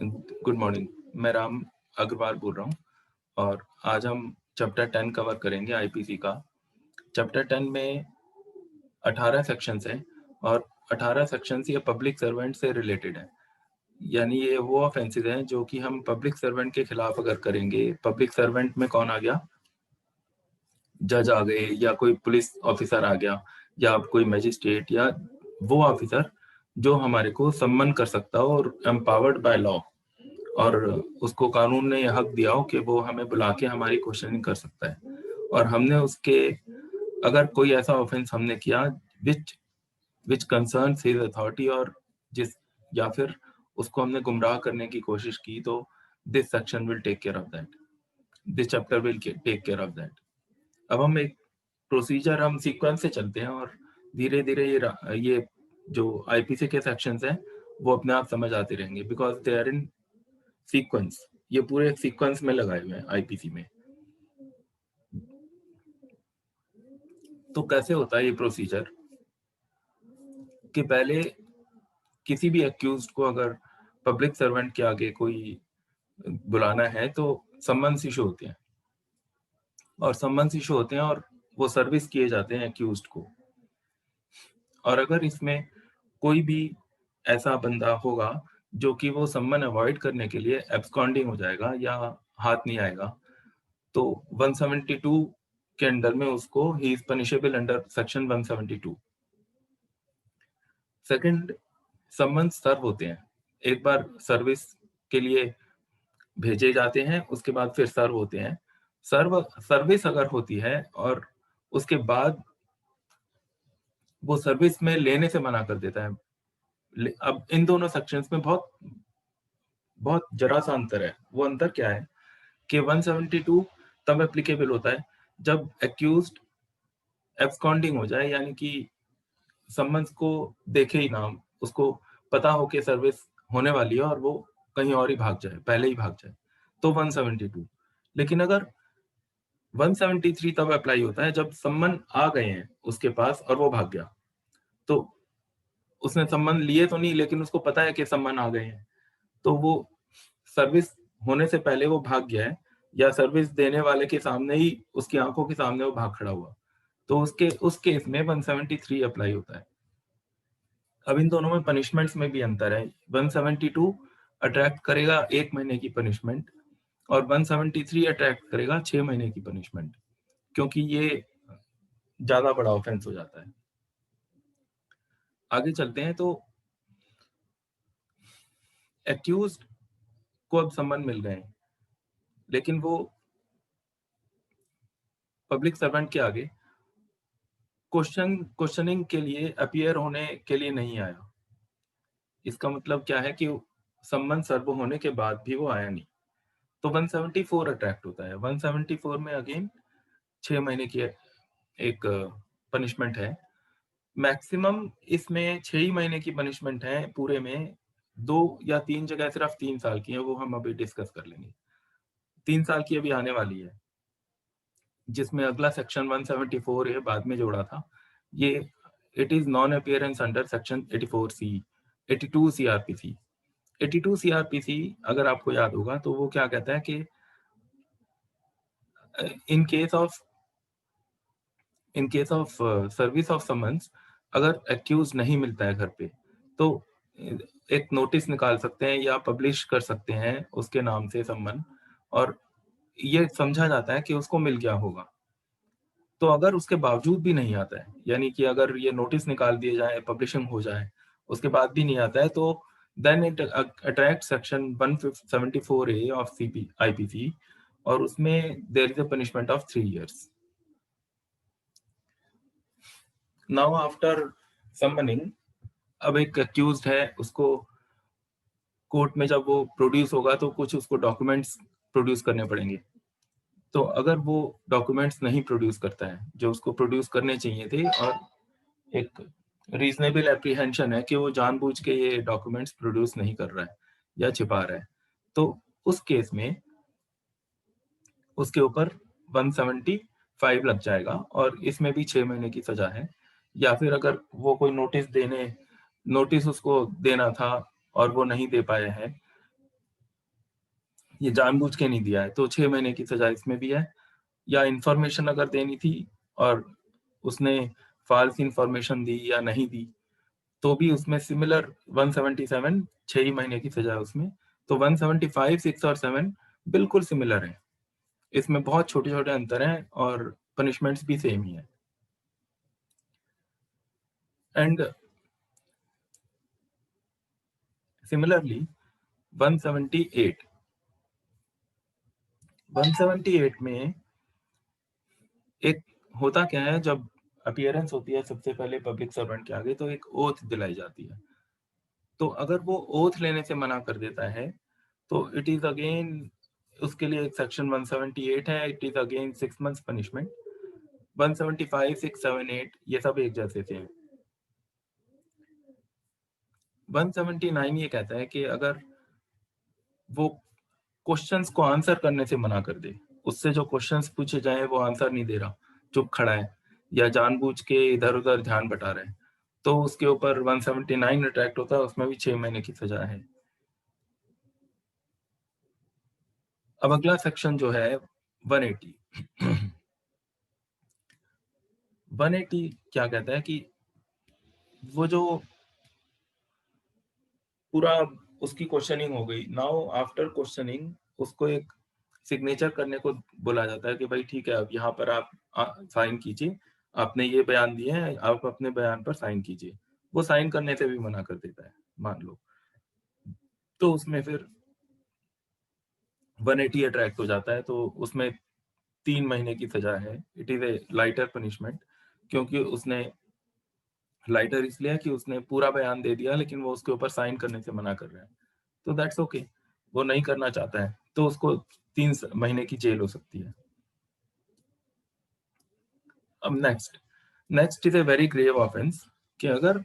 Good morning. मैं राम अग्रवाल बोल रहा हूँ और आज हम चैप्टर 10 कवर करेंगे आईपीसी का। चैप्टर 10 में 18 सेक्शंस हैं और 18 सेक्शंस ये पब्लिक सर्वेंट से रिलेटेड हैं। यानी ये वो ऑफेंसेस हैं जो कि हम पब्लिक सर्वेंट के खिलाफ अगर करेंगे। पब्लिक सर्वेंट में कौन आ गया? जज आ गए, या कोई पुलिस ऑफिसर आ गया, या कोई मजिस्ट्रेट, या वो ऑफिसर जो हमारे को सम्मन कर सकता हो और एम्पावर्ड बाय लॉ, और उसको कानून ने यह हक दिया हो कि वो हमें बुला के हमारी क्वेश्चनिंग कर सकता है। और हमने उसके अगर कोई ऐसा ऑफेंस हमने किया विच विच कंसर्न्स हिज अथॉरिटी, और जिस या फिर उसको हमने गुमराह करने की कोशिश की, तो this section will take care of that, this chapter will take care of that. अब हम एक प्रोसीजर, हम सीक्वेंस से चलते हैं और धीरे धीरे ये जो आईपीसी के सेक्शंस हैं वो अपने आप समझ आते रहेंगे, because they are in sequence. ये पूरे सीक्वेंस में लगाए हुए हैं आईपीसी में। तो कैसे होता है ये प्रोसीजर कि पहले किसी भी अक्यूज्ड को अगर पब्लिक सर्वेंट के आगे कोई बुलाना है तो समन्स इशू होते हैं, और समन्स इशू होते हैं और वो सर्विस किए जाते हैं अक्यूज्ड को। और अगर इसमें कोई भी ऐसा बंदा होगा जो कि वो सम्मन अवॉइड करने के लिए एब्सकॉन्डिंग हो जाएगा या हाथ नहीं आएगा, तो 172 के अंडर में उसको he is punishable under section 172। Second, सम्मन सर्व होते हैं। एक बार सर्विस के लिए भेजे जाते हैं, उसके बाद फिर सर्व होते हैं। सर्विस अगर होती है और उसके बाद वो सर्विस में लेने से मना कर देता है। अब इन दोनों सेक्शंस में बहुत बहुत जरा सा अंतर है। वो अंतर क्या है कि 172 तब एप्लीकेबल होता है जब एक्यूज्ड एब्सकॉन्डिंग हो जाए, यानी कि सम्मन्स को देखे ही ना, उसको पता हो कि सर्विस होने वाली है और वो कहीं और ही भाग जाए, पहले ही भाग जाए, तो 172। लेकिन अगर 173 तब अप्लाई होता है जब सम्मन आ गए हैं उसके पास और वो भाग गया। तो उसने सम्मन लिए तो नहीं, लेकिन उसको पता है कि सम्मन आ गए हैं, तो वो सर्विस होने से पहले वो भाग गया है, या सर्विस देने वाले के सामने ही, उसकी आंखों के सामने वो भाग खड़ा हुआ, तो उस केस में 173 अप्लाई होता है। अब इन दोनों में पनिशमेंट्स में भी अंतर है। 172 अट्रैक्ट करेगा 1 महीने की पनिशमेंट, और 173 अट्रैक्ट करेगा 6 महीने की पनिशमेंट, क्योंकि ये ज्यादा बड़ा ऑफेंस हो जाता है। आगे चलते हैं। तो एक्यूज्ड को अब सम्मन मिल गए हैं, लेकिन वो पब्लिक सर्वेंट के आगे क्वेश्चनिंग के लिए अपीयर होने के लिए नहीं आया। इसका मतलब क्या है कि सम्मन सर्व होने के बाद भी वो आया नहीं, तो 174 अट्रैक्ट होता है। 174 में अगेन 6 महीने की एक पनिशमेंट है। मैक्सिमम इसमें 6 ही महीने की पनिशमेंट है पूरे में। 2 या 3 जगह सिर्फ 3 साल की है, वो हम अभी डिस्कस कर लेंगे। 3 साल की अभी आने वाली है, जिसमें अगला सेक्शन 174 है, बाद में जोड़ा था ये। It is non appearance under section 84 C 82 CrPC. 82 CrPC अगर आपको याद होगा तो वो क्या कहता है कि in case of service of summons, अगर एक्यूज नहीं मिलता है घर पे, तो एक नोटिस निकाल सकते हैं या पब्लिश कर सकते हैं उसके नाम से सम्मन, और ये समझा जाता है कि उसको मिल गया होगा। तो अगर उसके बावजूद भी नहीं आता है, यानी कि अगर ये नोटिस निकाल दिए जाए, पब्लिशिंग हो जाए, उसके बाद भी नहीं आता है, तो then it attract section 174 A of CP IPC, और उसमें there is a punishment of 3 years. Now after summoning, अब एक अक्यूज्ड है, उसको कोर्ट में जब वो प्रोड्यूस होगा तो कुछ उसको डॉक्यूमेंट्स प्रोड्यूस करने पड़ेंगे। तो अगर वो डॉक्यूमेंट्स नहीं प्रोड्यूस करता है जो उसको प्रोड्यूस करने चाहिए थे, और एक रीजनेबल एप्रीहेंशन है कि वो जानबूझ के ये डॉक्यूमेंट्स प्रोड्यूस नहीं कर रहा है या छिपा रहा है, तो उस केस में उसके ऊपर 175 लग जाएगा, और इसमें भी 6 महीने की सजा है। या फिर अगर वो कोई नोटिस उसको देना था और वो नहीं दे पाए हैं, ये जानबूझ के नहीं दिया है, तो 6 महीने की सजा इसमें भी है। या इन्फॉर्मेशन अगर देनी थी और उसने फ़ाल्स इन्फॉर्मेशन दी या नहीं दी, तो भी उसमें सिमिलर 177 6 ही महीने की सजा है उसमें। तो 175, 6 और 7 बिल्कुल सिमिलर हैं। इसमें बहुत छोटे-छोटे अंतर हैं और पनिशमेंट्स भी सेम ही हैं। एंड सिमिलरली 178 178 में एक होता क्या है, जब अपीयरेंस होती है सबसे पहले पब्लिक सर्वेंट के आगे, तो एक ओथ दिलाई जाती है। तो अगर वो ओथ लेने से मना कर देता है, तो इट इज़ अगेन उसके लिए एक सेक्शन 178 है, it is again 6 months punishment. 175, 6, 7, 8 ये सब एक जैसे थे। 179 ये कहता है कि अगर वो क्वेश्चंस को आंसर करने से मना कर दे, उससे जो क्वेश्चंस पूछे जाएँ वो आंसर नहीं दे रहा, चुप खड़ा है या जानबूझ के इधर-उधर ध्यान बटा रहा है, तो उसके ऊपर 179 अट्रैक्ट होता है, उसमें भी 6 महीने की सज़ा है। अब अगला सेक्शन जो है 180 180 क्या कहता है कि वो जो पूरा उसकी क्वेश्चनिंग हो गई, नाउ आफ्टर क्वेश्चनिंग उसको एक सिग्नेचर करने को बोला जाता है कि भाई ठीक है, अब यहाँ पर आप साइन कीजिए, आपने ये बयान दिए हैं, आप अपने बयान पर साइन कीजिए। वो साइन करने से भी मना कर देता है, मान लो, तो उसमें फिर 180 अट्रैक्ट हो जाता है, तो उसमें 3 महीने की सजा है। It is a lighter punishment, क्योंकि उसने लाइटर इसलिए है कि उसने पूरा बयान दे दिया, लेकिन वो उसके ऊपर साइन करने से मना कर रहा है। तो दैट्स ओके, वो नहीं करना चाहता है, तो उसको 3 महीने की जेल हो सकती है। अब next is a very grave offence कि अगर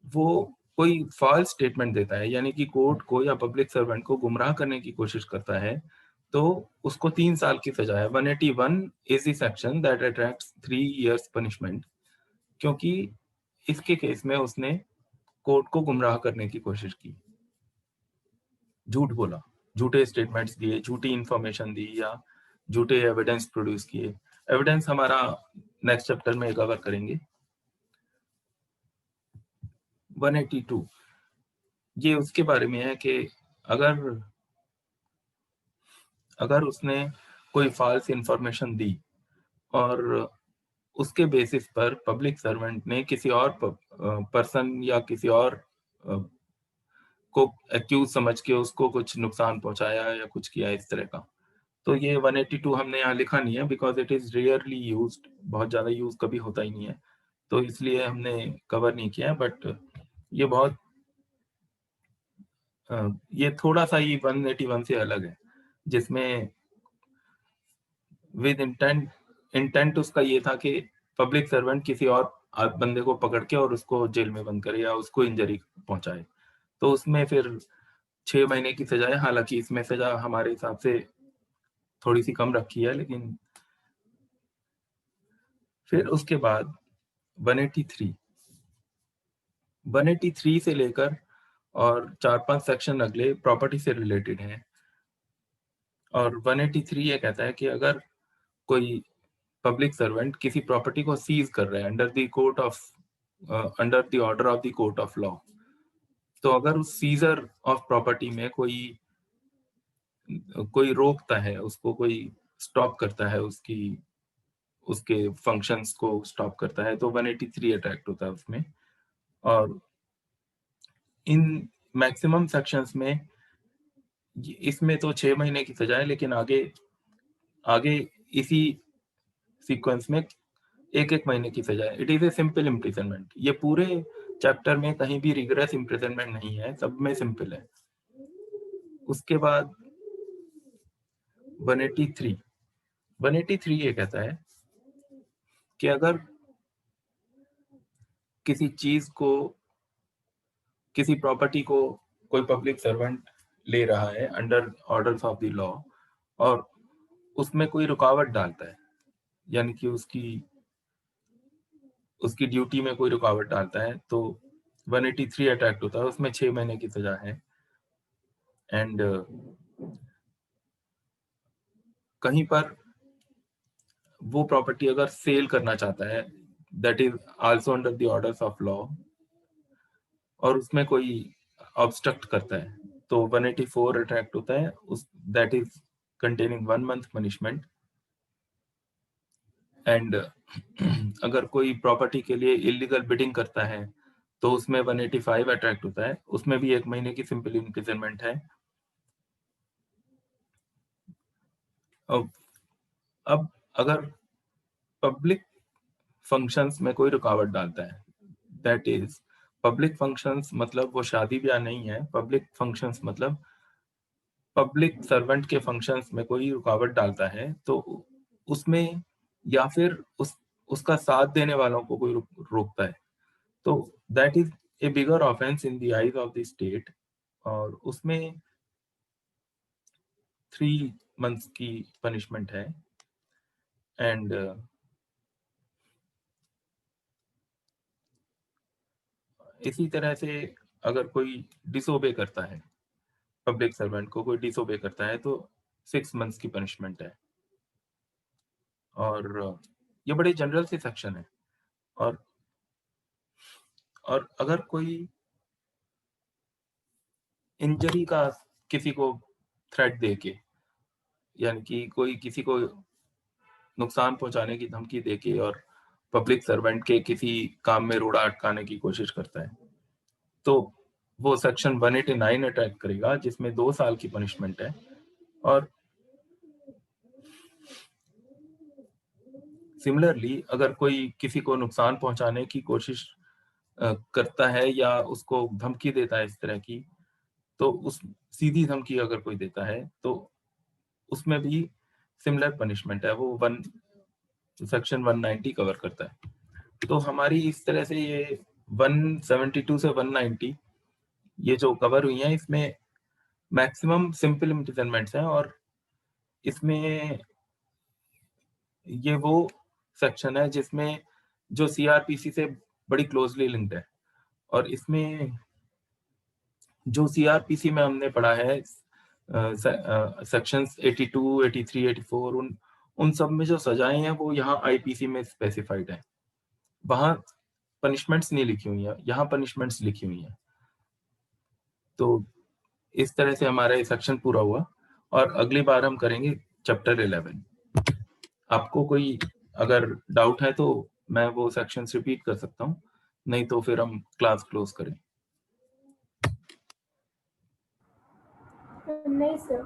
वो कोई फ़ॉल्स स्टेटमेंट देता है, यानी कि कोर्ट को या पब्लिक सर्वेंट को गुमराह करने की कोशिश करता है, तो उसको 3 साल की सज़ा है। 181 is the section that attracts 3 years punishment, क्योंकि इसके केस में उसने कोर्ट को गुमराह करने की कोशिश की, झूठ बोला, झूठे स्टेटमेंट्स दिए, झूठी इन्फॉर्मेशन दी या झूठे एविडेंस प्रोड्यूस किए। एविडेंस हमारा नेक्स्ट चैप्टर में कवर करेंगे। 182 ये उसके बारे में है कि अगर अगर उसने कोई फ़ाल्स इन्फॉर्मेशन दी और उसके बेसिस पर पब्लिक सर्वेंट ने किसी और पर्सन या किसी और अ, को एक्यूज़ समझ के उसको कुछ नुकसान पहुँचाया या कुछ किया इस तरह का। तो ये 182 हमने यहाँ लिखा नहीं है because it is rarely used, बहुत ज़्यादा यूज़ कभी होता ही नहीं है। तो इसलिए हमने कवर नहीं किया है, बट ये बहुत ये थोड़ा-सा ही 181 से अलग है, जिसमें विद इंटेंट उसका ये था कि पब्लिक सर्वेंट किसी और बंदे को पकड़ के और उसको जेल में बंद करे या उसको इंजरी पहुँचाए। तो उसमें फिर 6 महीने की सज़ा है, हालाँकि इसमें सज़ा हमारे हिसाब से थोड़ी-सी कम रखी है, लेकिन फिर उसके बाद 183 183 से लेकर और 4-5 सेक्शन अगले प्रॉपर्टी से रिलेटेड हैं। और 183 ये कहता है कि अगर कोई पब्लिक सर्वेंट किसी प्रॉपर्टी को सीज़ कर रहा है under the order of the court of law, तो अगर उस सीज़र ऑफ प्रॉपर्टी में कोई कोई रोकता है, उसको कोई स्टॉप करता है, उसके फंक्शंस को स्टॉप करता है, तो 183 अट्रैक्ट होता है उसमें। और इन मैक्सिमम सेक्शंस में इसमें तो 6 महीने की सजा है, लेकिन आगे आगे इसी सीक्वेंस में 1-1 महीने की सजा है। It is a simple imprisonment. ये पूरे चैप्टर में कहीं भी रिगरस इम्प्रिजनमेंट नहीं है, सब में सिंपल है। उसके बाद 183 183 ये कहता है कि अगर किसी चीज़ को, किसी प्रॉपर्टी को कोई पब्लिक सर्वेंट ले रहा है under orders of the law और उसमें कोई रुकावट डालता है, यानी कि उसकी ड्यूटी में कोई रुकावट डालता है, तो 183 अट्रैक्ट होता है, उसमें 6 महीने की सजा है। एंड कहीं पर वो प्रॉपर्टी अगर सेल करना चाहता है, that is also under the orders of law, और उसमें कोई ऑब्स्ट्रक्ट करता है, तो 184 अट्रैक्ट होता है, उस that is containing 1 month punishment. And अगर कोई प्रॉपर्टी के लिए इलीगल बिडिंग करता है तो उसमें 185 अट्रैक्ट होता है, उसमें भी 1 महीने की सिंपल इम्प्रिजनमेंट है। अब अगर पब्लिक फंक्शंस में कोई रुकावट डालता है, दैट इज पब्लिक फंक्शंस मतलब वो शादी ब्याह नहीं है, पब्लिक फंक्शंस मतलब पब्लिक सर्वेंट के फंक्शंस में कोई रुकावट डालता है, तो उसमें या फिर उसका साथ देने वालों को कोई रोकता है, तो that is a bigger offence in the eyes of the state, और उसमें 3 मंथ्स की पनिशमेंट है। एंड इसी तरह से अगर कोई डिसोबे करता है, पब्लिक सर्वेंट को कोई डिसोबे करता है, तो 6 मंथ्स की पनिशमेंट है। और ये बड़े जनरल से सेक्शन है। और अगर कोई इंजरी का किसी को थ्रेट दे के, यानी कि कोई किसी को नुकसान पहुंचाने की धमकी दे के और पब्लिक सर्वेंट के किसी काम में रोड़ा अटकाने की कोशिश करता है, तो वो सेक्शन 189 अटैक करेगा, जिसमें 2 साल की पनिशमेंट है। और सिमिलरली अगर कोई किसी को नुकसान पहुंचाने की कोशिश करता है या उसको धमकी देता है इस तरह की, तो उस सीधी धमकी अगर कोई देता है तो उसमें भी सिमिलर पनिशमेंट है, वो सेक्शन 190 कवर करता है। तो हमारी इस तरह से ये 172 से 190 ये जो कवर हुई है, इसमें मैक्सिमम सिंपल इम्प्रिजनमेंट्स हैं, और इसमें ये वो सेक्शन है जिसमें जो सीआरपीसी से बड़ी क्लोजली लिंक्ड है। और इसमें जो सीआरपीसी में हमने पढ़ा है सेक्शंस 82, 83, 84, उन सब में जो सजाएं हैं वो यहाँ आईपीसी में स्पेसिफाइड है। वहां पनिशमेंट्स नहीं लिखी हुई है, यहाँ पनिशमेंट्स लिखी हुई हैं। तो इस तरह से हमारा ये सेक्शन पूरा हुआ, और अगली बार हम करेंगे चैप्टर 11। आपको कोई अगर डाउट है तो मैं वो सेक्शंस रिपीट कर सकता हूँ, नहीं तो फिर हम क्लास क्लोज करें। नहीं सर।